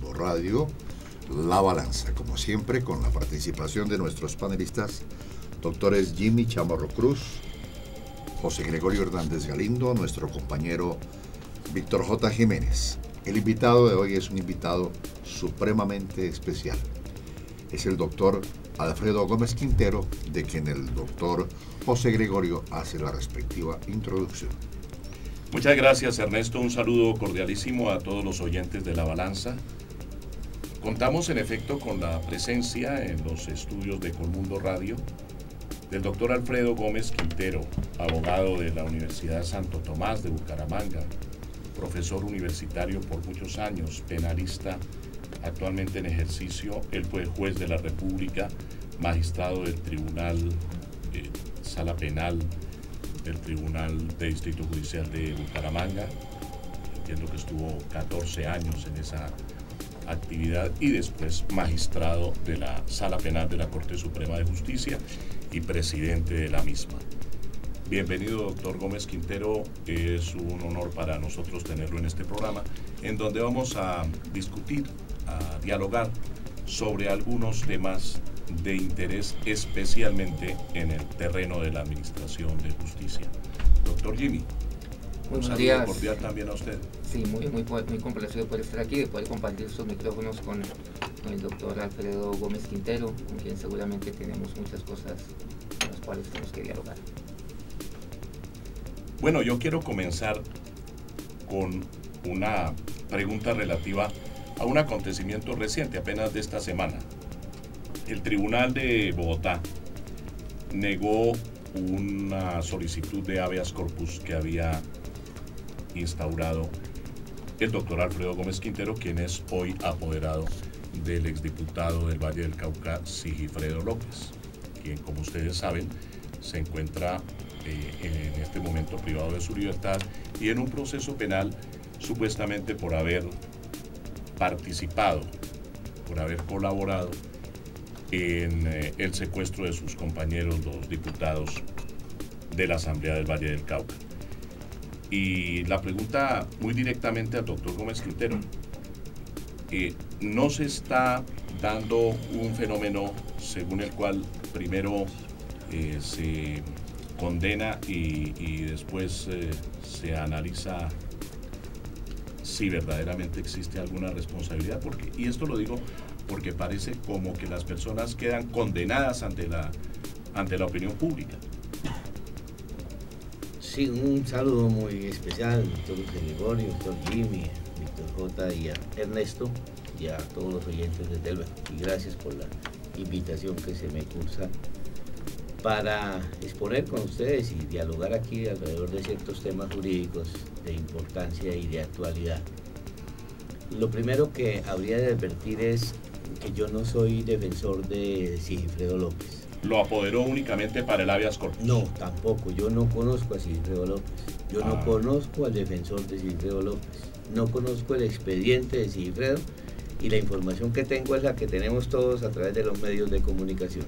Mundo Radio, La Balanza, como siempre, con la participación de nuestros panelistas, doctores Jimmy Chamorro Cruz, José Gregorio Hernández Galindo, nuestro compañero Víctor J. Jiménez. El invitado de hoy es un invitado supremamente especial. Es el doctor Alfredo Gómez Quintero, de quien el doctor José Gregorio hace la respectiva introducción. Muchas gracias, Ernesto. Un saludo cordialísimo a todos los oyentes de La Balanza. Contamos en efecto con la presencia en los estudios de Colmundo Radio del doctor Alfredo Gómez Quintero, abogado de la Universidad Santo Tomás de Bucaramanga, profesor universitario por muchos años, penalista actualmente en ejercicio. Él fue juez de la República, magistrado del Tribunal Sala Penal del Tribunal de Distrito Judicial de Bucaramanga. Entiendo que estuvo 14 años en esa actividad, y después magistrado de la Sala Penal de la Corte Suprema de Justicia y presidente de la misma. Bienvenido, doctor Gómez Quintero. Es un honor para nosotros tenerlo en este programa, en donde vamos a discutir, a dialogar sobre algunos temas de interés, especialmente en el terreno de la administración de justicia. Doctor Jimmy, un saludo cordial también a usted. Sí, muy complacido por estar aquí, de poder compartir estos micrófonos con el doctor Alfredo Gómez Quintero, con quien seguramente tenemos muchas cosas con las cuales tenemos que dialogar. Bueno, yo quiero comenzar con una pregunta relativa a un acontecimiento reciente, apenas de esta semana. El Tribunal de Bogotá negó una solicitud de habeas corpus que había instaurado el doctor Alfredo Gómez Quintero, quien es hoy apoderado del exdiputado del Valle del Cauca, Sigifredo López, quien, como ustedes saben, se encuentra en este momento privado de su libertad y en un proceso penal supuestamente por haber participado, por haber colaborado en el secuestro de sus compañeros, los diputados de la Asamblea del Valle del Cauca. Y la pregunta muy directamente al doctor Gómez Quintero: ¿no se está dando un fenómeno según el cual primero se condena y después se analiza si verdaderamente existe alguna responsabilidad? Y esto lo digo porque parece como que las personas quedan condenadas ante la opinión pública. Sí, un saludo muy especial, doctor Gregorio, doctor Jimmy, Víctor J. y a Ernesto y a todos los oyentes de Telva. Y gracias por la invitación que se me cursa para exponer con ustedes y dialogar aquí alrededor de ciertos temas jurídicos de importancia y de actualidad. Lo primero que habría de advertir es que yo no soy defensor de Sigifredo López. ¿Lo apoderó únicamente para el habeas corpus? No, tampoco. Yo no conozco a Sigifredo López. Yo no conozco al defensor de Sigifredo López. No conozco el expediente de Sigifredo, y la información que tengo es la que tenemos todos a través de los medios de comunicación.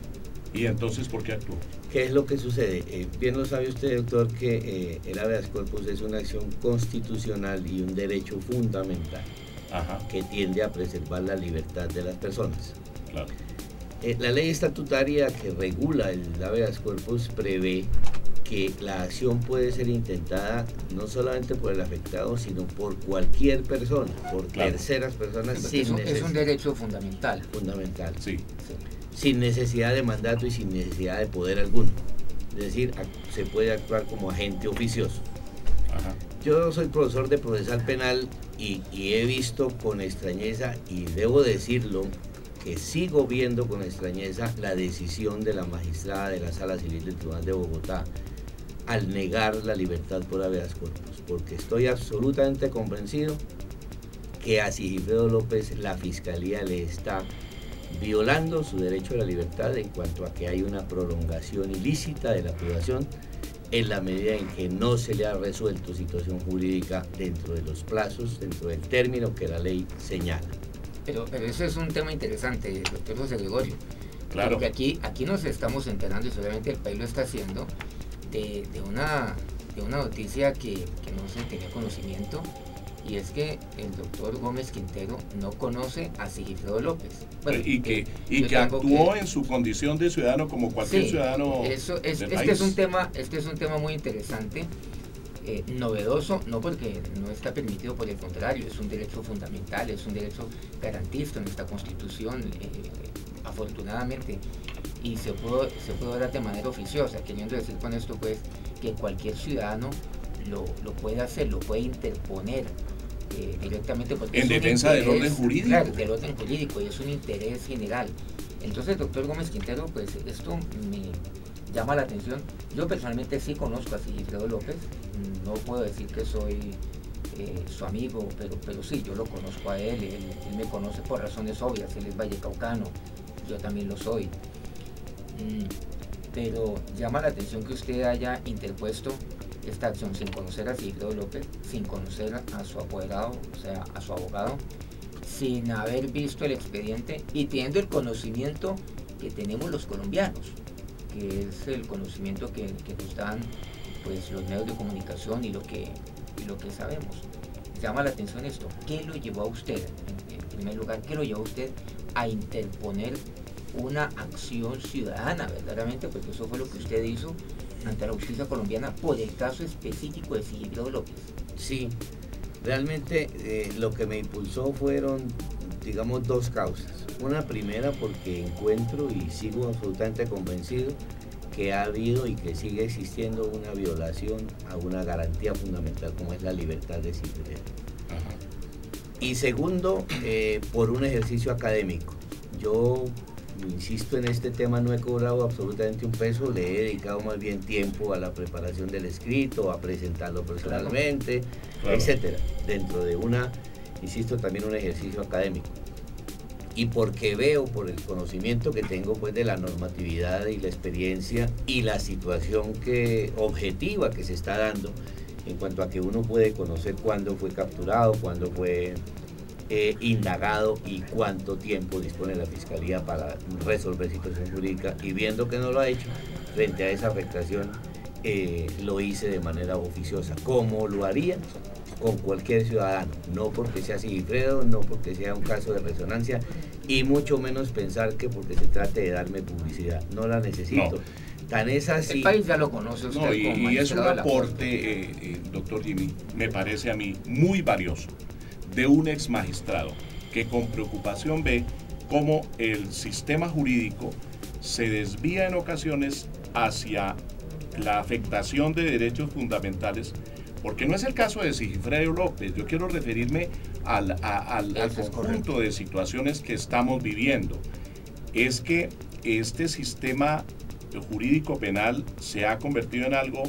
¿Y entonces por qué actuó? ¿Qué es lo que sucede? Bien lo sabe usted, doctor, que el habeas corpus es una acción constitucional y un derecho fundamental. Ajá. Que tiende a preservar la libertad de las personas. Claro. La ley estatutaria que regula el habeas corpus prevé que la acción puede ser intentada no solamente por el afectado, sino por cualquier persona, por terceras personas. Es un derecho fundamental. Fundamental. Sí. Sin necesidad de mandato y sin necesidad de poder alguno. Es decir, se puede actuar como agente oficioso. Ajá. Yo soy profesor de procesal penal y he visto con extrañeza, y debo decirlo, que sigo viendo con extrañeza la decisión de la magistrada de la Sala Civil del Tribunal de Bogotá al negar la libertad por habeas corpus, porque estoy absolutamente convencido que a Sigifredo López la Fiscalía le está violando su derecho a la libertad en cuanto a que hay una prolongación ilícita de la privación en la medida en que no se le ha resuelto situación jurídica dentro de los plazos, dentro del término que la ley señala. Pero eso es un tema interesante, doctor José Gregorio. Claro. Porque aquí nos estamos enterando, y solamente el país lo está haciendo, de una noticia que no se tenía conocimiento, y es que el doctor Gómez Quintero no conoce a Sigifredo López. Bueno, y que actuó en su condición de ciudadano como cualquier ciudadano eso es, del este país. Este es un tema muy interesante, novedoso, no porque no está permitido, por el contrario, es un derecho fundamental, es un derecho garantista en esta Constitución, afortunadamente, y se puede dar de manera oficiosa, queriendo decir con esto pues que cualquier ciudadano lo puede hacer, lo puede interponer directamente porque en defensa del orden jurídico. Claro, del orden jurídico, y es un interés general. Entonces, doctor Gómez Quintero, pues esto me llama la atención. Yo personalmente sí conozco a Sigifredo López, no puedo decir que soy su amigo, pero sí, yo lo conozco a él me conoce por razones obvias, él es vallecaucano, yo también lo soy. Pero llama la atención que usted haya interpuesto esta acción sin conocer a Sigifredo López, sin conocer a su apoderado, o sea, a su abogado, sin haber visto el expediente y teniendo el conocimiento que tenemos los colombianos, que es el conocimiento que nos dan pues los medios de comunicación y lo que sabemos. Llama la atención esto. ¿Qué lo llevó a usted, en primer lugar, qué lo llevó a usted a interponer una acción ciudadana, verdaderamente? Porque eso fue lo que usted hizo ante la justicia colombiana por el caso específico de Sigifredo López. Sí, realmente lo que me impulsó fueron, digamos, dos causas. Una primera porque encuentro y sigo absolutamente convencido que ha habido y que sigue existiendo una violación a una garantía fundamental como es la libertad de Sigifredo. Y segundo, por un ejercicio académico. Yo insisto en este tema, no he cobrado absolutamente un peso, le he dedicado más bien tiempo a la preparación del escrito, a presentarlo personalmente, claro, etcétera, dentro de insisto, también un ejercicio académico. Y porque veo, por el conocimiento que tengo pues de la normatividad y la experiencia y la situación objetiva que se está dando en cuanto a que uno puede conocer cuándo fue capturado, cuándo fue indagado y cuánto tiempo dispone la Fiscalía para resolver situación jurídica, y viendo que no lo ha hecho, frente a esa afectación, lo hice de manera oficiosa, como lo haría con cualquier ciudadano, no porque sea Sigifredo, no porque sea un caso de resonancia, y mucho menos pensar que porque se trate de darme publicidad, no la necesito. No. Tan es así. El país ya lo conoce usted. No, y es un aporte, doctor Jimmy, me parece a mí muy valioso, de un ex magistrado que con preocupación ve cómo el sistema jurídico se desvía en ocasiones hacia la afectación de derechos fundamentales, porque no es el caso de Sigifredo López. Yo quiero referirme al conjunto de situaciones que estamos viviendo. Es que este sistema jurídico penal se ha convertido en algo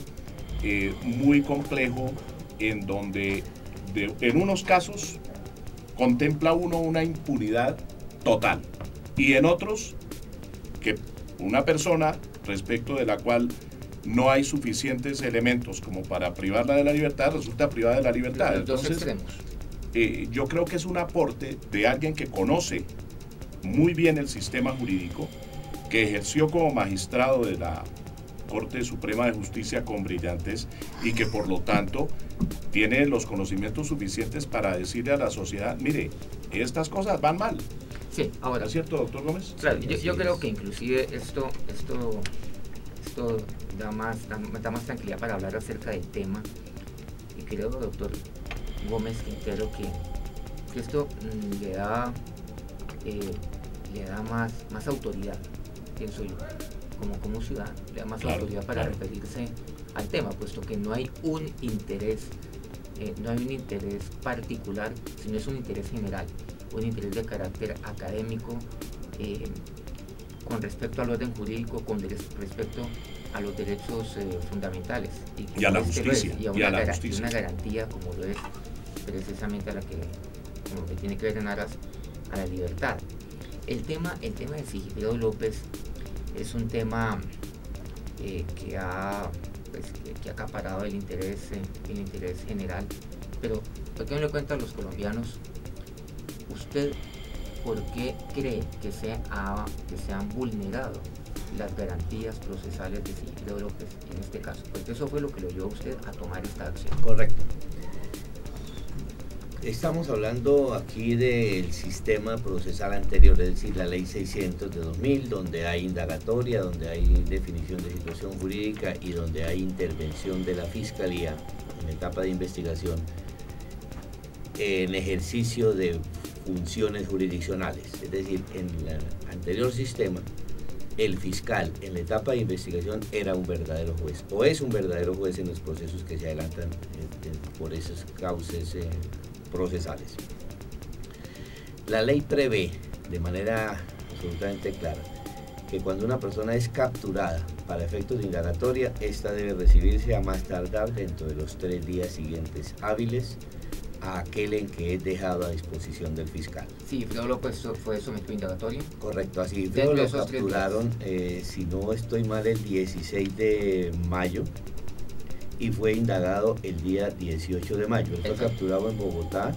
muy complejo, en donde en unos casos contempla uno una impunidad total, y en otros que una persona respecto de la cual no hay suficientes elementos como para privarla de la libertad, resulta privada de la libertad. Entonces, yo creo que es un aporte de alguien que conoce muy bien el sistema jurídico, que ejerció como magistrado de la Corte Suprema de Justicia con brillantez, y que por lo tanto tiene los conocimientos suficientes para decirle a la sociedad, mire, estas cosas van mal. Sí, ahora. ¿Es cierto, doctor Gómez? Claro, yo creo que inclusive esto da más tranquilidad para hablar acerca del tema, y creo, doctor Gómez Quintero, que esto le da más autoridad, pienso yo, como ciudadano, le da más autoridad para referirse al tema, puesto que no hay un interés particular, sino es un interés general, un interés de carácter académico, con respecto al orden jurídico, con respecto a los derechos fundamentales y a la justicia, y a una garantía como lo es precisamente como que tiene que ver en aras a la libertad. El tema de Sigifredo López es un tema que ha acaparado el interés general, pero ¿por qué no le cuenta a los colombianos usted por qué cree que se han vulnerado las garantías procesales de Sigifredo López en este caso? Porque eso fue lo que lo llevó a usted a tomar esta acción. Correcto. Estamos hablando aquí del sistema procesal anterior, es decir, la ley 600 de 2000, donde hay indagatoria, donde hay definición de situación jurídica y donde hay intervención de la Fiscalía en etapa de investigación en ejercicio de funciones jurisdiccionales. Es decir, en el anterior sistema, el fiscal en la etapa de investigación era un verdadero juez, o es un verdadero juez en los procesos que se adelantan por esos cauces procesales. La ley prevé de manera absolutamente clara que cuando una persona es capturada para efectos de indagatoria, esta debe recibirse a más tardar dentro de los 3 días siguientes hábiles a aquel en que es dejado a disposición del fiscal. Sí, Fredo López fue sometido a indagatoria. Correcto, así Fredo lo capturaron, si no estoy mal, el 16 de mayo y fue indagado el día 18 de mayo. Él fue capturado en Bogotá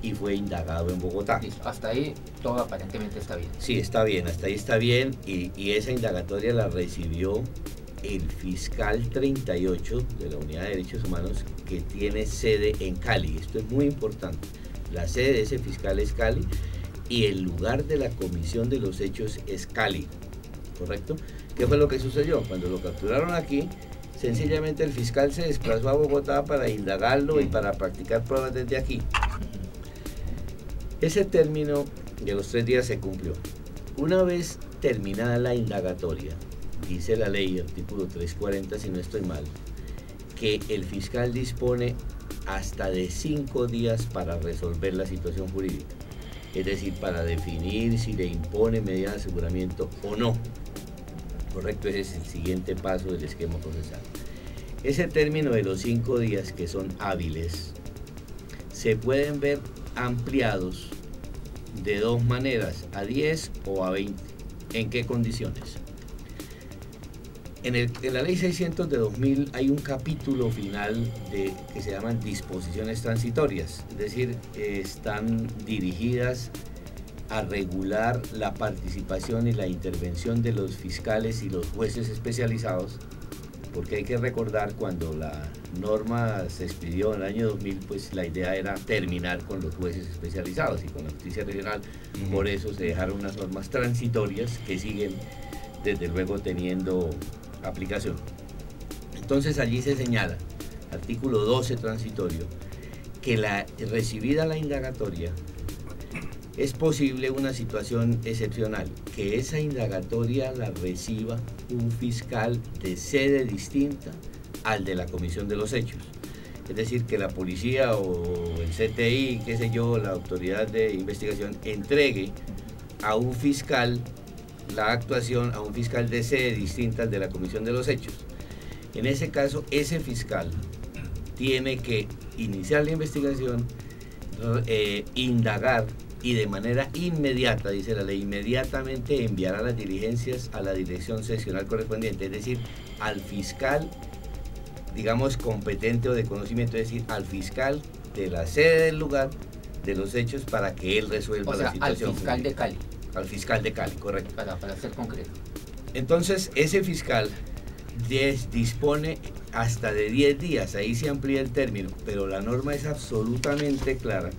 y fue indagado en Bogotá. Listo. Hasta ahí todo aparentemente está bien. Sí, está bien, hasta ahí está bien, y esa indagatoria la recibió el fiscal 38 de la Unidad de Derechos Humanos, que tiene sede en Cali. Esto es muy importante. La sede de ese fiscal es Cali y el lugar de la comisión de los hechos es Cali, ¿correcto? ¿Qué fue lo que sucedió? Cuando lo capturaron aquí, sencillamente el fiscal se desplazó a Bogotá para indagarlo y para practicar pruebas desde aquí. Ese término de los 3 días se cumplió. Una vez terminada la indagatoria, dice la ley, artículo 340, si no estoy mal, que el fiscal dispone hasta de 5 días para resolver la situación jurídica. Es decir, para definir si le impone medida de aseguramiento o no. Correcto, ese es el siguiente paso del esquema procesal. Ese término de los 5 días, que son hábiles, se pueden ver ampliados de 2 maneras, a 10 o a 20. ¿En qué condiciones? En la ley 600 de 2000 hay un capítulo final que se llaman disposiciones transitorias, es decir, están dirigidas a regular la participación y la intervención de los fiscales y los jueces especializados, porque hay que recordar, cuando la norma se expidió en el año 2000, pues la idea era terminar con los jueces especializados y con la justicia regional. Por eso se dejaron unas normas transitorias que siguen desde luego teniendo aplicación. Entonces allí se señala, artículo 12 transitorio, que recibida la indagatoria, es posible una situación excepcional, que esa indagatoria la reciba un fiscal de sede distinta al de la comisión de los hechos. Es decir, que la policía o el CTI, qué sé yo, la autoridad de investigación, entregue a un fiscal la actuación, a un fiscal de sede distinta al de la comisión de los hechos. En ese caso, ese fiscal tiene que iniciar la investigación, indagar, y de manera inmediata, dice la ley, inmediatamente enviará las diligencias a la dirección seccional correspondiente, es decir, al fiscal, digamos, competente o de conocimiento, es decir, al fiscal de la sede del lugar de los hechos, para que él resuelva la situación. Al fiscal de Cali. Al fiscal de Cali, correcto. Para ser concreto. Entonces, ese fiscal dispone hasta de 10 días, ahí se amplía el término, pero la norma es absolutamente clara.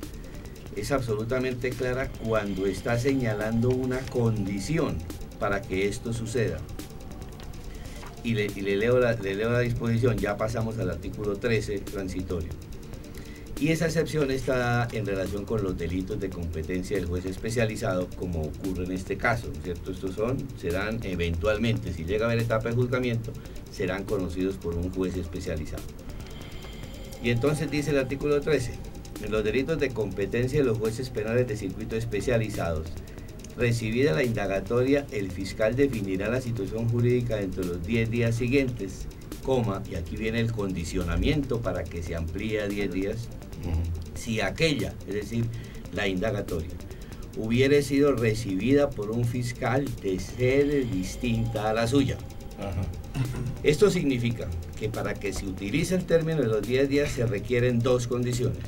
Es absolutamente clara cuando está señalando una condición para que esto suceda. Y le leo la disposición, ya pasamos al artículo 13 transitorio. Y esa excepción está en relación con los delitos de competencia del juez especializado, como ocurre en este caso, ¿cierto? Estos serán eventualmente, si llega a haber etapa de juzgamiento, serán conocidos por un juez especializado. Y entonces dice el artículo 13, en los delitos de competencia de los jueces penales de circuito especializados, recibida la indagatoria, el fiscal definirá la situación jurídica dentro de los 10 días siguientes, y aquí viene el condicionamiento para que se amplíe a 10 días, si aquella, es decir, la indagatoria, hubiere sido recibida por un fiscal de sede distinta a la suya. Esto significa que para que se utilice el término de los 10 días se requieren 2 condiciones.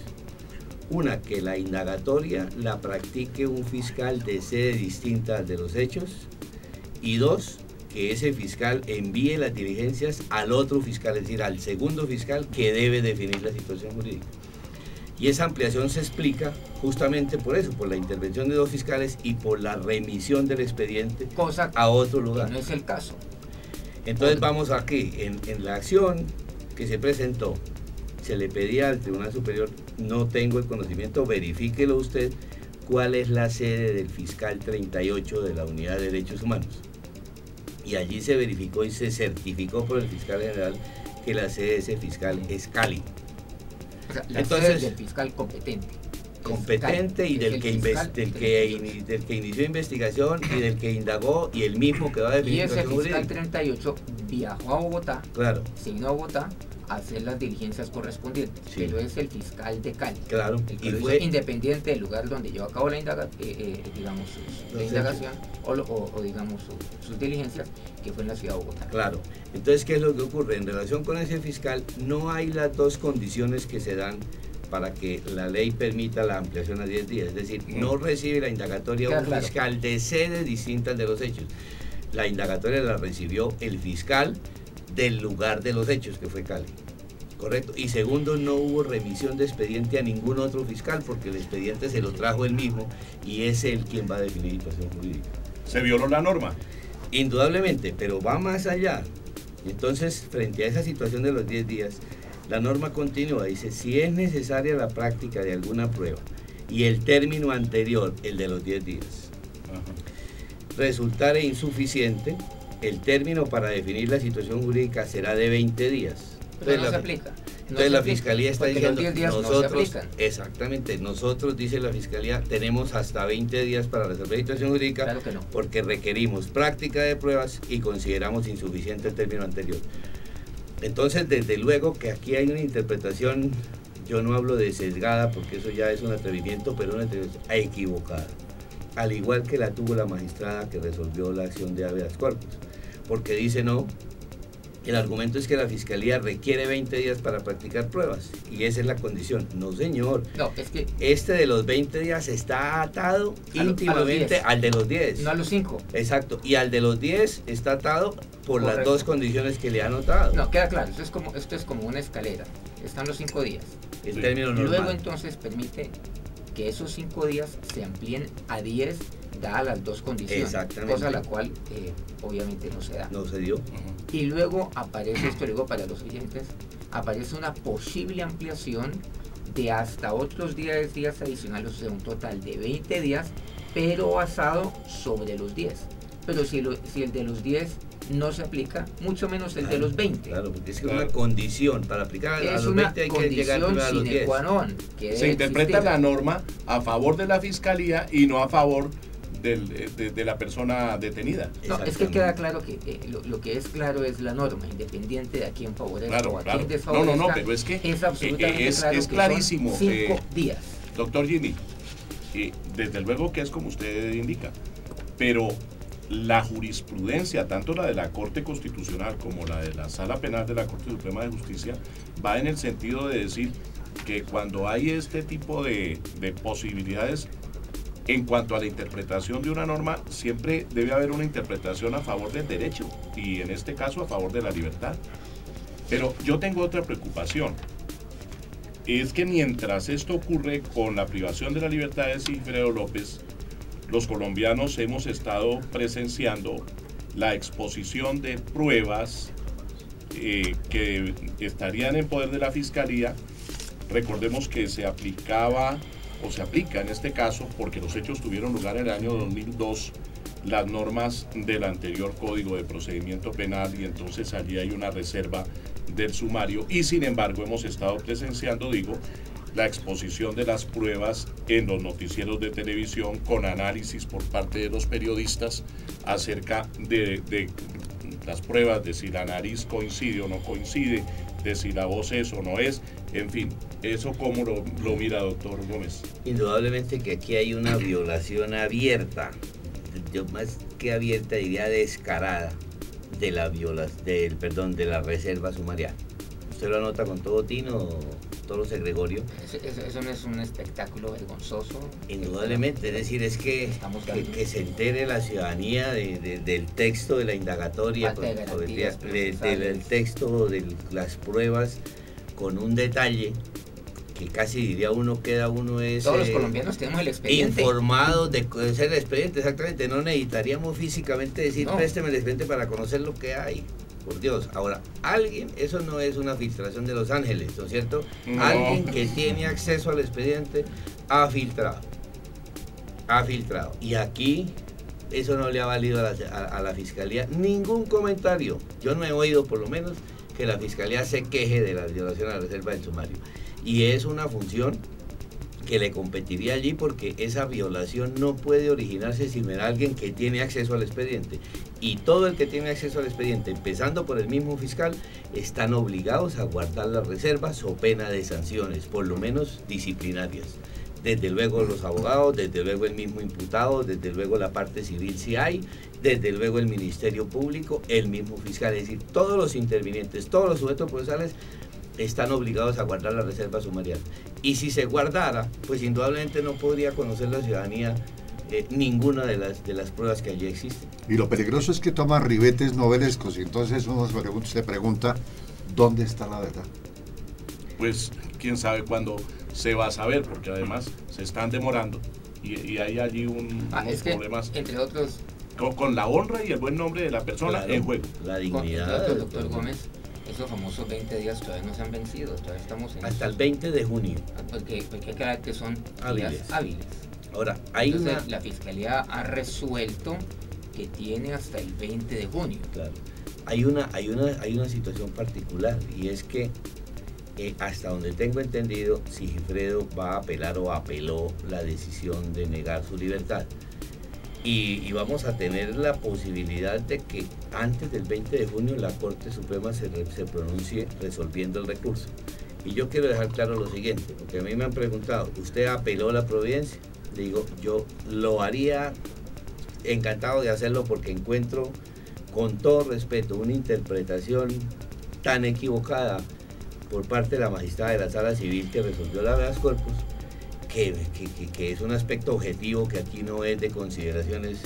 Una, que la indagatoria la practique un fiscal de sede distinta al de los hechos. Y 2, que ese fiscal envíe las diligencias al otro fiscal, es decir, al segundo fiscal que debe definir la situación jurídica. Y esa ampliación se explica justamente por eso, por la intervención de 2 fiscales y por la remisión del expediente Cosa a otro que lugar. no es el caso. Entonces vamos aquí, en la acción que se presentó, se le pedía al Tribunal Superior, no tengo el conocimiento, verifíquelo usted, cuál es la sede del fiscal 38 de la Unidad de Derechos Humanos. Y allí se verificó y se certificó por el fiscal general que la sede de ese fiscal es Cali. O sea, la Entonces, sede del fiscal competente. Competente y del que inició investigación y del que indagó y el mismo que va a Y definir ese situación fiscal jurídica. 38 viajó a Bogotá, Claro, se vino a Bogotá a hacer las diligencias correspondientes, Sí. pero es el fiscal de Cali. claro. El que Y lo hizo fue independiente del lugar donde llevó a cabo la, digamos, la Los indagación o digamos sus diligencias, que fue en la ciudad de Bogotá. Claro. Entonces, ¿qué es lo que ocurre? En relación con ese fiscal, no hay las 2 condiciones que se dan para que la ley permita la ampliación a 10 días. Es decir, no recibe la indagatoria un Claro. fiscal de sede distinta de los hechos. La indagatoria la recibió el fiscal del lugar de los hechos, que fue Cali. ¿Correcto? Y segundo, no hubo remisión de expediente a ningún otro fiscal porque el expediente se lo trajo él mismo y es él quien va a definir situación jurídica. ¿Se violó la norma? Indudablemente, pero va más allá. Entonces, frente a esa situación de los 10 días, la norma continúa, dice, si es necesaria la práctica de alguna prueba y el término anterior, el de los 10 días, resultare insuficiente, el término para definir la situación jurídica será de 20 días. Pero no se aplica. Entonces la Fiscalía está porque diciendo, los 10 días no se nosotros, aplican. exactamente, nosotros, dice la Fiscalía, tenemos hasta 20 días para resolver la situación jurídica, Claro que no. porque requerimos práctica de pruebas y consideramos insuficiente el término anterior. Entonces, desde luego que aquí hay una interpretación, yo no hablo de sesgada, porque eso ya es un atrevimiento, pero una interpretación equivocada, al igual que la tuvo la magistrada que resolvió la acción de habeas corpus, porque dice no. El argumento es que la Fiscalía requiere 20 días para practicar pruebas y esa es la condición. No, señor. No, es que Este de los 20 días está atado íntimamente al de los 10. no a los 5. Exacto. Y al de los 10 está atado por las Correcto. 2 condiciones que le han notado. No, queda claro, esto es como una escalera. Están los 5 días. El Sí. término normal. Luego entonces permite que esos 5 días se amplíen a 10 dadas las 2 condiciones. Exactamente. Cosa la cual obviamente no se da. No se dio. Y luego aparece, esto lo digo para los oyentes, aparece una posible ampliación de hasta otros 10 días adicionales, o sea, un total de 20 días, pero basado sobre los 10. Pero si el de los 10 no se aplica, mucho menos el de los 20. Claro, porque es que Claro. una condición para aplicar a Es los una 20 hay que llegar condición primero a los sine 10. qua non que Se debe interpreta existir. la norma a favor de la Fiscalía y no a favor de la persona detenida. No, es que queda claro que lo que es claro es la norma, independiente de a quién favorezca Claro, o a claro. quién No, desfavorezca. no, pero es que absolutamente es claro que clarísimo. son 5 días. Doctor Jimmy, desde luego que es como usted indica, pero la jurisprudencia, tanto la de la Corte Constitucional como la de la Sala Penal de la Corte Suprema de Justicia, va en el sentido de decir que cuando hay este tipo de posibilidades, en cuanto a la interpretación de una norma, siempre debe haber una interpretación a favor del derecho y en este caso a favor de la libertad. Pero yo tengo otra preocupación. Es que mientras esto ocurre con la privación de la libertad de Sigfredo López, los colombianos hemos estado presenciando la exposición de pruebas que estarían en poder de la Fiscalía. Recordemos que se aplicaba o se aplica en este caso, porque los hechos tuvieron lugar en el año 2002, las normas del anterior Código de Procedimiento Penal y entonces allí hay una reserva del sumario y sin embargo hemos estado presenciando, la exposición de las pruebas en los noticieros de televisión con análisis por parte de los periodistas acerca de las pruebas, de si la nariz coincide o no coincide, de si la voz es o no es, en fin, ¿eso cómo lo mira, doctor Gómez? Indudablemente que aquí hay una violación abierta, yo más que abierta diría descarada, de la reserva sumarial. ¿Usted lo anota con todo tino, doctor Gregorio? Eso no es un espectáculo vergonzoso. Indudablemente, es decir, es que se entere la ciudadanía del texto de la indagatoria, Falta de garantías del texto de las pruebas, con un detalle que casi diría uno, queda uno es... Todos los colombianos tenemos el expediente. Informados de ser el expediente, exactamente. No necesitaríamos físicamente decir, No. présteme el expediente para conocer lo que hay. Por Dios. Ahora, alguien, eso no es una filtración de Los Ángeles, ¿no es cierto? No. Alguien que tiene acceso al expediente ha filtrado. Ha filtrado. Y aquí... eso no le ha valido a la Fiscalía ningún comentario. Yo no he oído, por lo menos, que la Fiscalía se queje de la violación a la reserva del sumario. Y es una función que le competiría allí porque esa violación no puede originarse sin ver a alguien que tiene acceso al expediente. Y todo el que tiene acceso al expediente, empezando por el mismo fiscal, están obligados a guardar las reservas o pena de sanciones, por lo menos disciplinarias. Desde luego los abogados, desde luego el mismo imputado, desde luego la parte civil si hay, desde luego el Ministerio Público, el mismo fiscal, es decir, todos los intervinientes, todos los sujetos procesales están obligados a guardar la reserva sumarial. Y si se guardara, pues indudablemente no podría conocer la ciudadanía ninguna de las pruebas que allí existen. Y lo peligroso es que toman ribetes novelescos y entonces uno se pregunta, ¿dónde está la verdad? Pues quién sabe cuándo se va a saber, porque además se están demorando y hay allí unos problemas entre otros, con la honra y el buen nombre de la persona, claro, en juego. La dignidad. Entre otros, doctor Gómez, esos famosos 20 días todavía no se han vencido, todavía estamos en... Hasta el 20 de junio. Porque hay que aclarar que son días hábiles. Ahora, hay entonces, la Fiscalía ha resuelto que tiene hasta el 20 de junio. Claro. Hay una situación particular, y es que hasta donde tengo entendido, Sigifredo va a apelar o apeló la decisión de negar su libertad. Y vamos a tener la posibilidad de que antes del 20 de junio la Corte Suprema se pronuncie resolviendo el recurso. Y yo quiero dejar claro lo siguiente, porque a mí me han preguntado, ¿usted apeló la providencia? Digo, yo lo haría encantado de hacerlo porque encuentro, con todo respeto, una interpretación tan equivocada por parte de la magistrada de la Sala Civil que resolvió la habeas corpus, que es un aspecto objetivo que aquí no es de consideraciones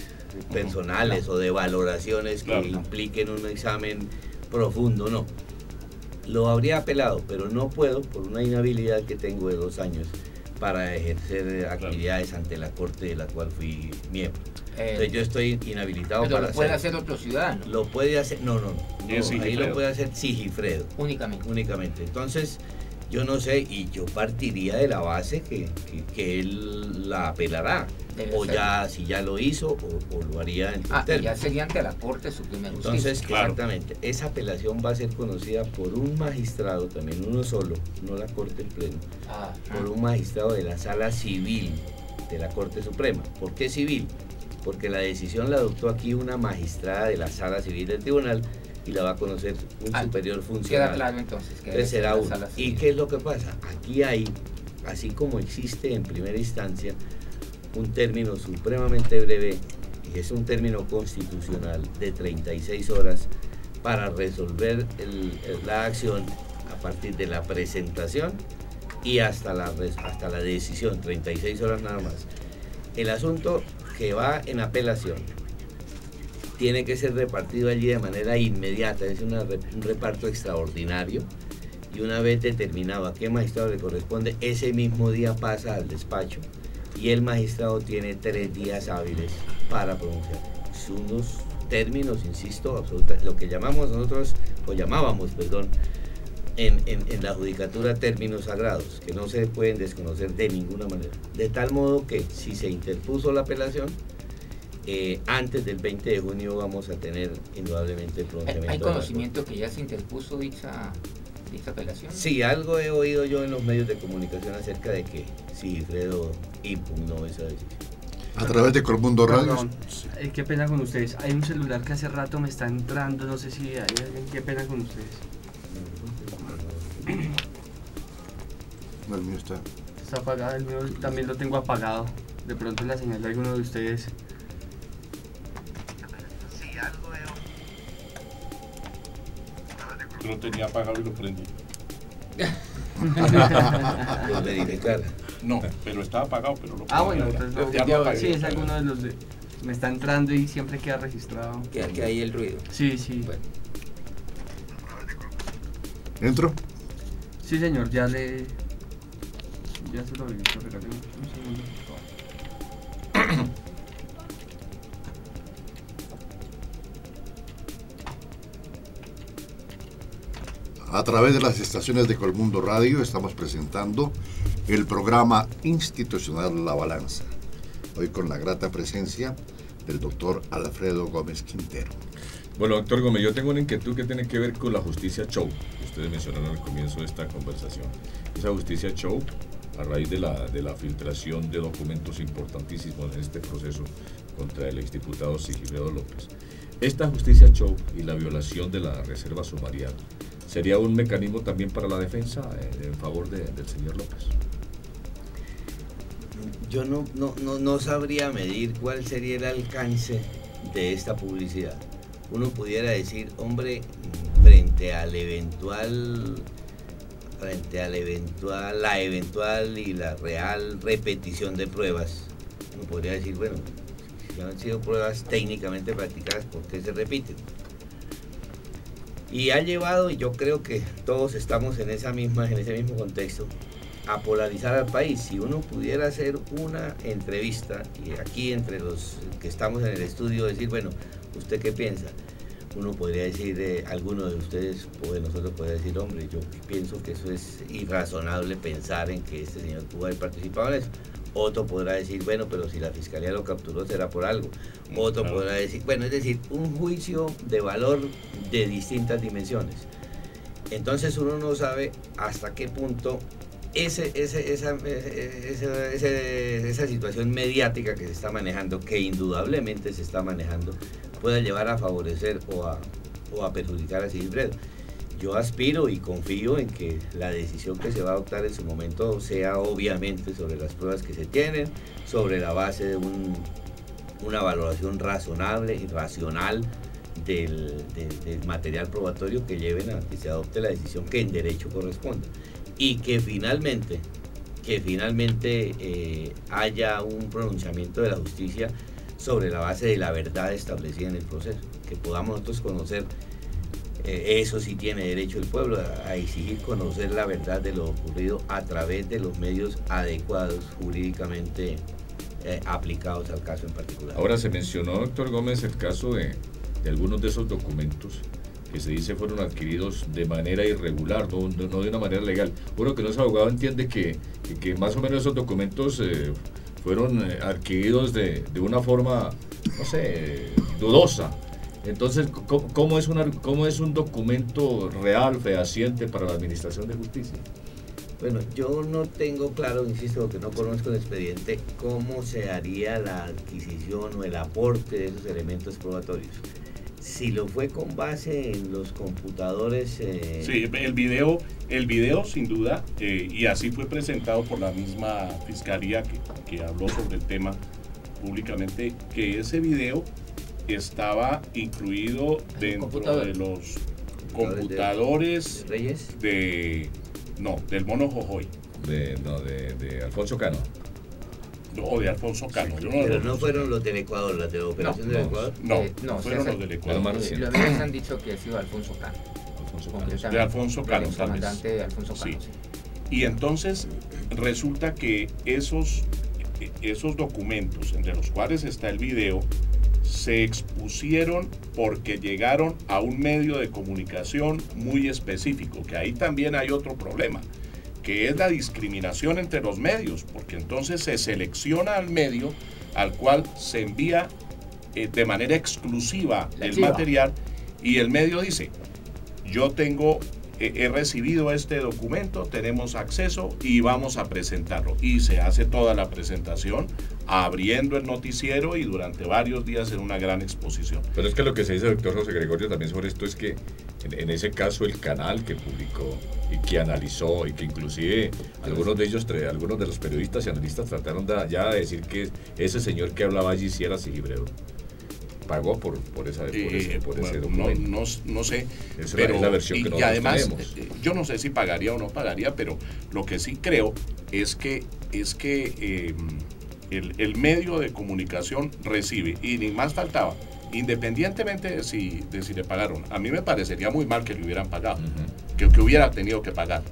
personales o de valoraciones que impliquen un examen profundo, no. Lo habría apelado, pero no puedo por una inhabilidad que tengo de 2 años para ejercer actividades ante la Corte de la cual fui miembro. Entonces yo estoy inhabilitado pero para lo puede hacer otro ciudadano. Lo puede hacer, no, ahí lo puede hacer Sigifredo. Únicamente. Entonces, yo no sé, y yo partiría de la base que él la apelará. O ya, si ya lo hizo, o lo haría en ya sería ante la Corte Suprema de Justicia. Entonces, exactamente, esa apelación va a ser conocida por un magistrado, también uno solo, no la Corte en pleno, por un magistrado de la Sala Civil de la Corte Suprema. ¿Por qué civil? Porque la decisión la adoptó aquí una magistrada de la Sala Civil del Tribunal y la va a conocer un superior funcionario. Queda claro entonces. Entonces será uno. ¿Y qué es lo que pasa? Aquí hay, así como existe en primera instancia, un término supremamente breve, y es un término constitucional de 36 horas para resolver la acción a partir de la presentación y hasta la decisión, 36 horas nada más. El asunto que va en apelación tiene que ser repartido allí de manera inmediata, es un reparto extraordinario, y una vez determinado a qué magistrado le corresponde, ese mismo día pasa al despacho y el magistrado tiene 3 días hábiles para pronunciar. Son unos términos, insisto, absoluta, lo que llamamos nosotros, o llamábamos, perdón, en la judicatura términos sagrados, que no se pueden desconocer de ninguna manera. De tal modo que si se interpuso la apelación, antes del 20 de junio vamos a tener indudablemente el pronunciamiento. ¿Hay conocimiento que ya se interpuso dicha apelación? Sí, algo he oído yo en los medios de comunicación acerca de que Sigifredo impugnó esa decisión. A través de Colmundo Radio. Qué pena con ustedes. Hay un celular que hace rato me está entrando, no sé si hay alguien. Qué pena con ustedes. El mío está apagado, el mío también lo tengo apagado. De pronto la señal de alguno de ustedes. Sí, algo veo. Yo lo tenía apagado y lo prendí. Lo verificar. No, pero estaba apagado, pero lo prendí. Bueno, entonces sí, es alguno de los de... Me está entrando y siempre queda registrado. Que hay el ruido. Sí. Bueno. ¿Entro? Sí, señor, ya le... Ya se lo vi, regáleme un segundo, por favor. A través de las estaciones de Colmundo Radio estamos presentando el programa institucional La Balanza. Hoy con la grata presencia del doctor Alfredo Gómez Quintero. Bueno, doctor Gómez, yo tengo una inquietud que tiene que ver con la justicia show, que ustedes mencionaron al comienzo de esta conversación. Esa justicia show, a raíz de la filtración de documentos importantísimos en este proceso contra el exdiputado Sigifredo López. Esta justicia show y la violación de la reserva sumarial, ¿sería un mecanismo también para la defensa en favor del señor López? Yo no sabría medir cuál sería el alcance de esta publicidad. Uno pudiera decir, hombre, frente a la eventual y la real repetición de pruebas, uno podría decir, bueno, si han sido pruebas técnicamente practicadas, ¿por qué se repiten? Y ha llevado, y yo creo que todos estamos en ese mismo contexto, a polarizar al país. Si uno pudiera hacer una entrevista, y aquí entre los que estamos en el estudio decir, bueno, ¿usted qué piensa? Uno podría decir, alguno de ustedes o de nosotros podría decir, hombre, yo pienso que eso es irrazonable pensar en que este señor pudo haber participado en eso. Otro podrá decir, bueno, pero si la fiscalía lo capturó será por algo. Otro podrá decir, bueno, es decir, un juicio de valor de distintas dimensiones. Entonces uno no sabe hasta qué punto esa situación mediática que se está manejando, que indudablemente se está manejando, pueda llevar a favorecer o a perjudicar a Sigifredo. Yo aspiro y confío en que la decisión que se va a adoptar en su momento sea obviamente sobre las pruebas que se tienen, sobre la base de una valoración razonable y racional del material probatorio que lleven a que se adopte la decisión que en derecho corresponda. Y que finalmente haya un pronunciamiento de la justicia sobre la base de la verdad establecida en el proceso, que podamos nosotros conocer, eso sí tiene derecho el pueblo, a exigir conocer la verdad de lo ocurrido a través de los medios adecuados, jurídicamente aplicados al caso en particular. Ahora se mencionó, doctor Gómez, el caso de algunos de esos documentos que se dice fueron adquiridos de manera irregular, no de una manera legal. Uno que no es abogado entiende que más o menos esos documentos fueron adquiridos de una forma, no sé, dudosa. Entonces, ¿cómo es un documento real, fehaciente para la Administración de Justicia? Bueno, yo no tengo claro, insisto, porque no conozco el expediente, cómo se haría la adquisición o el aporte de esos elementos probatorios. Si lo fue con base en los computadores... Sí, el video sin duda, y así fue presentado por la misma Fiscalía que habló sobre el tema públicamente, que ese video estaba incluido dentro de los computadores de Reyes, del Mono Jojoy. De Alfonso Cano. No, de Alfonso Cano. Sí, pero no fueron los del Ecuador, las de la operación del Ecuador. No, fueron los del Ecuador. Los medios han dicho que ha sido Alfonso Cano. De Alfonso Cano, tal vez. De Alfonso Cano, sí. Y entonces resulta que esos documentos, entre los cuales está el video, se expusieron porque llegaron a un medio de comunicación muy específico, que ahí también hay otro problema, que es la discriminación entre los medios, porque entonces se selecciona al medio al cual se envía de manera exclusiva el material, y el medio dice, yo he recibido este documento, tenemos acceso y vamos a presentarlo. Y se hace toda la presentación abriendo el noticiero y durante varios días en una gran exposición. Pero es que lo que se dice, doctor José Gregorio, también sobre esto es que en ese caso el canal que publicó y que analizó y que inclusive algunos de los periodistas y analistas trataron ya de decir que ese señor que hablaba allí sí era Sigifredo. Pagó por ese documento. No sé, pero es la versión que nosotros además, tenemos. Yo no sé si pagaría o no pagaría, pero lo que sí creo es que el medio de comunicación recibe, y ni más faltaba, independientemente de si le pagaron. A mí me parecería muy mal que le hubieran pagado, que hubiera tenido que pagar,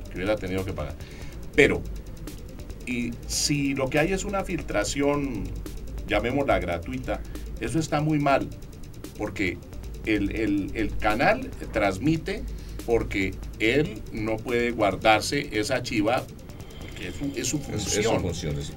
Pero Y si lo que hay es una filtración, llamémosla gratuita, eso está muy mal, porque el canal transmite porque él no puede guardarse esa chiva, porque es su función.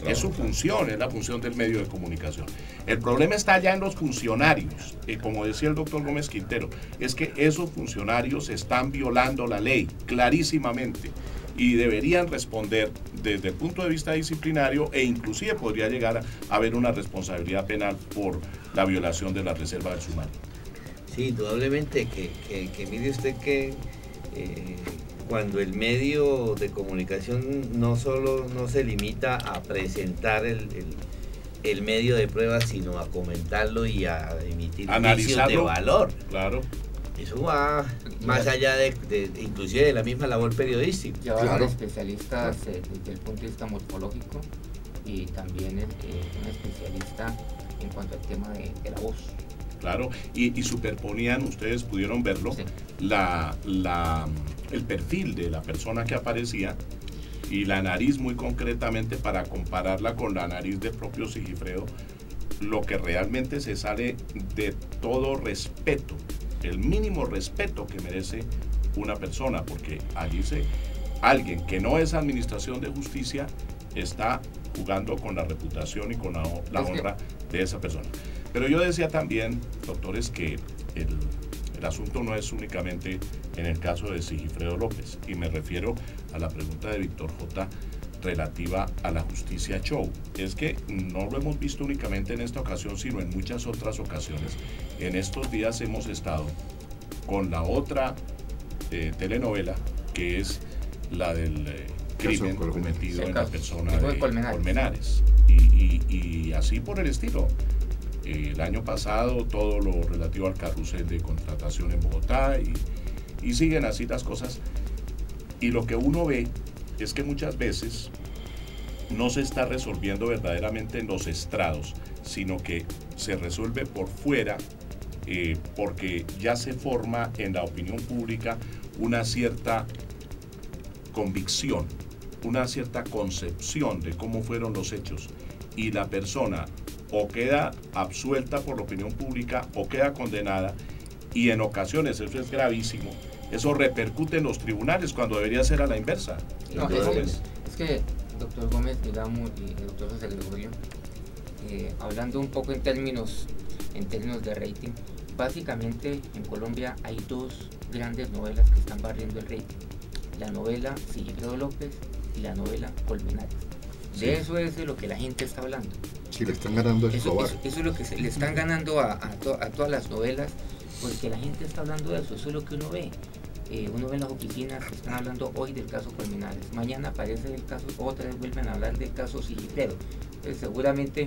Es su función, es la función del medio de comunicación. El problema está allá en los funcionarios, como decía el doctor Gómez Quintero, es que esos funcionarios están violando la ley clarísimamente y deberían responder desde el punto de vista disciplinario, e inclusive podría llegar a haber una responsabilidad penal por la violación de la reserva del sumario. Sí, indudablemente que mire usted que cuando el medio de comunicación no se limita a presentar el medio de prueba, sino a comentarlo y a emitir juicios de valor. Claro. Eso va más allá de inclusive de la misma labor periodística. Llevar especialistas desde el punto de vista morfológico y también un especialista en cuanto al tema de la voz. Claro, y superponían, ustedes pudieron verlo, sí, el perfil de la persona que aparecía y la nariz muy concretamente para compararla con la nariz del propio Sigifredo, lo que realmente se sale de todo respeto, el mínimo respeto que merece una persona, porque allí alguien que no es administración de justicia está jugando con la reputación y con la honra de esa persona. Pero yo decía también, doctores, que el asunto no es únicamente en el caso de Sigifredo López, y me refiero a la pregunta de Víctor J. relativa a la justicia show. Es que no lo hemos visto únicamente en esta ocasión, sino en muchas otras ocasiones. En estos días hemos estado con la otra telenovela, que es la del crimen cometido en la persona de Colmenares. Y así por el estilo. El año pasado todo lo relativo al carrusel de contratación en Bogotá y siguen así las cosas. Y lo que uno ve es que muchas veces no se está resolviendo verdaderamente en los estrados, sino que se resuelve por fuera, porque ya se forma en la opinión pública una cierta convicción, una cierta concepción de cómo fueron los hechos, y la persona o queda absuelta por la opinión pública o queda condenada, y en ocasiones eso es gravísimo. Eso repercute en los tribunales cuando debería ser a la inversa. No, es que, doctor Gómez, digamos, y doctor José Gregorio, hablando un poco en términos de rating, básicamente en Colombia hay dos grandes novelas que están barriendo el rating: la novela Sigifredo López y la novela Colmenares. De eso es de lo que la gente está hablando. Sí, le están ganando eso es lo que le están ganando a todas las novelas, porque la gente está hablando de eso. Eso es lo que uno ve. Uno ve en las oficinas que están hablando hoy del caso Colmenares, mañana aparece el caso, otra vez vuelven a hablar del caso Sigifredo. Entonces, seguramente,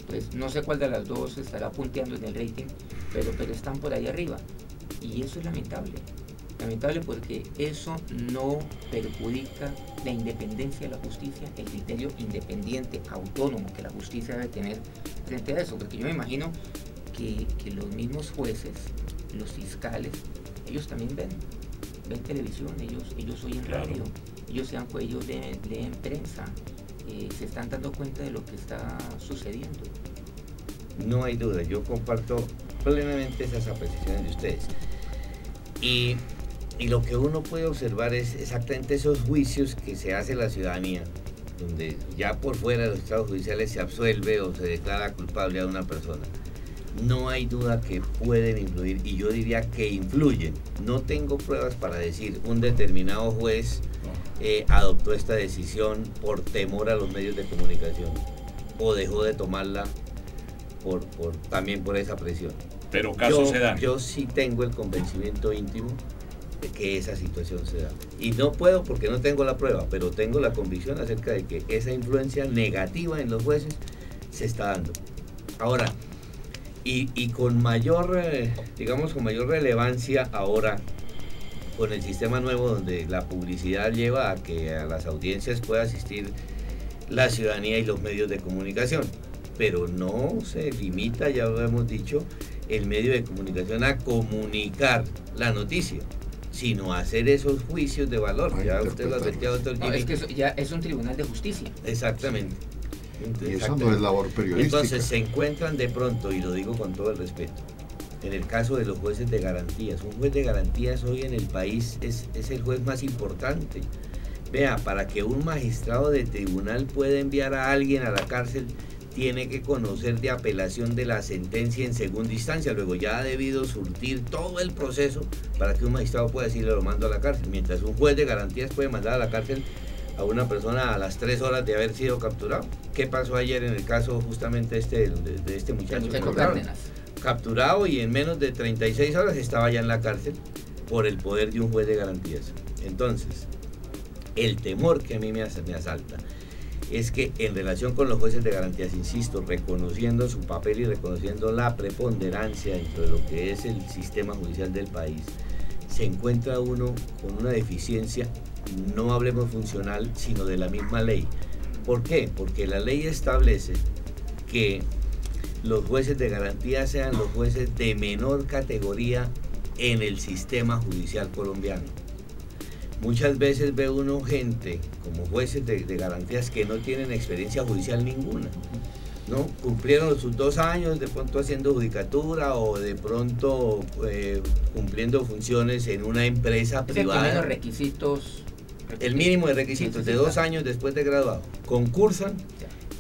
pues no sé cuál de las dos estará punteando en el rating, pero están por ahí arriba, y eso es lamentable porque eso no perjudica la independencia de la justicia, el criterio independiente, autónomo que la justicia debe tener frente a eso, porque yo me imagino que los mismos jueces, los fiscales, ellos también ven televisión, ellos oyen radio, ellos leen prensa, se están dando cuenta de lo que está sucediendo. No hay duda, yo comparto plenamente esas apreciaciones de ustedes. Y lo que uno puede observar es exactamente esos juicios que se hace la ciudadanía, donde ya por fuera de los estados judiciales se absuelve o se declara culpable a una persona. No hay duda que pueden influir, y yo diría que influyen. No tengo pruebas para decir un determinado juez adoptó esta decisión por temor a los medios de comunicación o dejó de tomarla también por esa presión. Pero casos se dan. Yo sí tengo el convencimiento íntimo de que esa situación se da. Y no puedo porque no tengo la prueba, pero tengo la convicción acerca de que esa influencia negativa en los jueces se está dando. Ahora, y con mayor, con mayor relevancia ahora, con el sistema nuevo donde la publicidad lleva a que a las audiencias pueda asistir la ciudadanía y los medios de comunicación, pero no se limita, ya lo hemos dicho, el medio de comunicación a comunicar la noticia, sino hacer esos juicios de valor. Ya usted lo advirtió, doctor Jimmy. No, es que eso ya es un tribunal de justicia. Exactamente. Y eso no es labor periodística. Entonces se encuentran de pronto, y lo digo con todo el respeto, en el caso de los jueces de garantías. Un juez de garantías hoy en el país es el juez más importante. Vea, para que un magistrado de tribunal pueda enviar a alguien a la cárcel, tiene que conocer de apelación de la sentencia en segunda instancia. Luego ya ha debido surtir todo el proceso para que un magistrado pueda decirle lo mando a la cárcel. Mientras un juez de garantías puede mandar a la cárcel a una persona a las 3 horas de haber sido capturado. ¿Qué pasó ayer en el caso justamente de este muchacho? Capturado y en menos de 36 horas estaba ya en la cárcel por el poder de un juez de garantías. Entonces, el temor que a mí me asalta es que en relación con los jueces de garantías, insisto, reconociendo su papel y reconociendo la preponderancia dentro de lo que es el sistema judicial del país, se encuentra uno con una deficiencia, no hablemos funcional, sino de la misma ley. ¿Por qué? Porque la ley establece que los jueces de garantía sean los jueces de menor categoría en el sistema judicial colombiano. Muchas veces ve uno gente como jueces de garantías que no tienen experiencia judicial ninguna, ¿no? Cumplieron sus 2 años de pronto haciendo judicatura o de pronto cumpliendo funciones en una empresa privada. El mínimo de requisitos de 2 años después de graduado. Concursan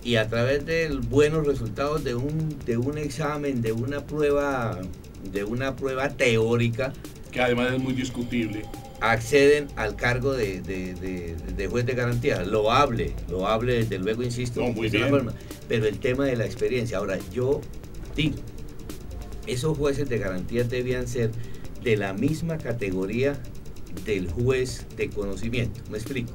y a través de buenos resultados de un examen, de una prueba teórica, que además es muy discutible, acceden al cargo de juez de garantía. Loable desde luego, insisto, no, muy bien. Forma, pero el tema de la experiencia. Ahora, yo digo, esos jueces de garantía debían ser de la misma categoría del juez de conocimiento. Me explico.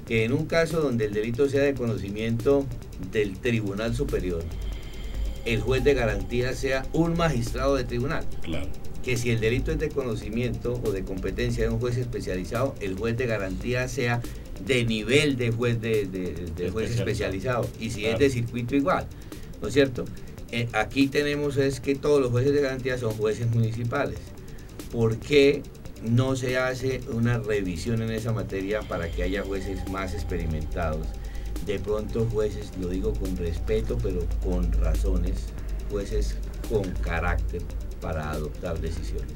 Que en un caso donde el delito sea de conocimiento del Tribunal Superior, el juez de garantía sea un magistrado de tribunal. Claro. Que si el delito es de conocimiento o de competencia de un juez especializado, el juez de garantía sea de nivel de juez juez especializado. Y si es de circuito, igual, ¿no es cierto? Aquí tenemos es que todos los jueces de garantía son jueces municipales. ¿Por qué no se hace una revisión en esa materia para que haya jueces más experimentados? De pronto jueces, lo digo con respeto, pero con razones, jueces con carácter para adoptar decisiones.